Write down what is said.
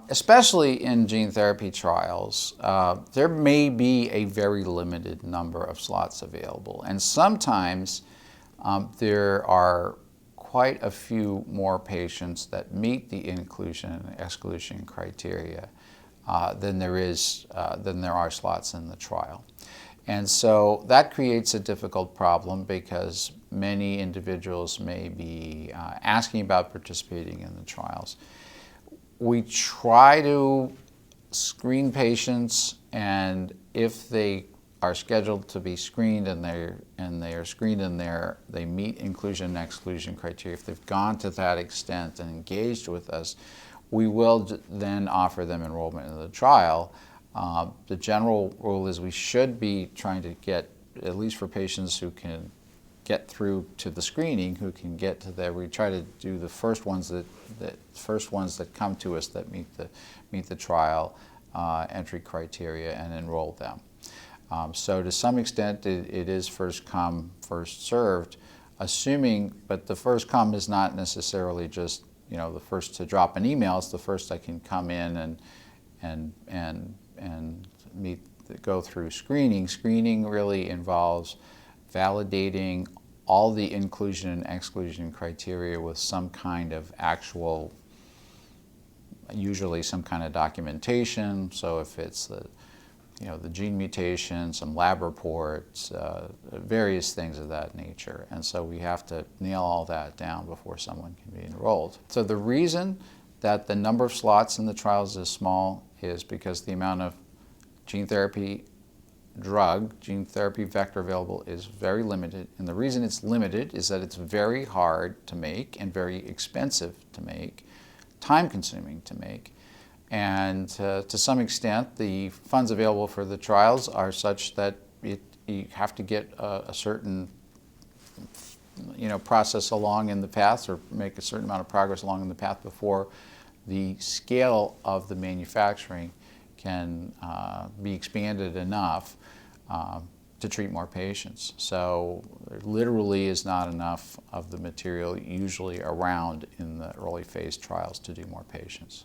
Especially in gene therapy trials, there may be a very limited number of slots available. And sometimes there are quite a few more patients that meet the inclusion and exclusion criteria than there are slots in the trial. And so that creates a difficult problem because many individuals may be asking about participating in the trials. We try to screen patients, and if they are scheduled to be screened and they are screened and they meet inclusion and exclusion criteria, if they've gone to that extent and engaged with us, we will then offer them enrollment in the trial. The general rule is we should be trying to get, at least for patients who can get through to the screening, who can get to there. We try to do the first ones that come to us that meet the trial entry criteria and enroll them. So to some extent, it is first come, first served, but the first come is not necessarily just the first to drop an email. It's the first that can come in and go through screening. Screening really involves validating all the inclusion and exclusion criteria with some kind of actual, usually some kind of documentation. So if it's the gene mutation, some lab reports, various things of that nature. And so we have to nail all that down before someone can be enrolled. So the reason that the number of slots in the trials is small is because the amount of gene therapy vector available is very limited. And the reason it's limited is that it's very hard to make and very expensive to make, time-consuming to make. And to some extent, the funds available for the trials are such that you have to get a certain process along in the path, or make a certain amount of progress along in the path before the scale of the manufacturing can be expanded enough to treat more patients. So there literally is not enough of the material usually around in the early phase trials to do more patients.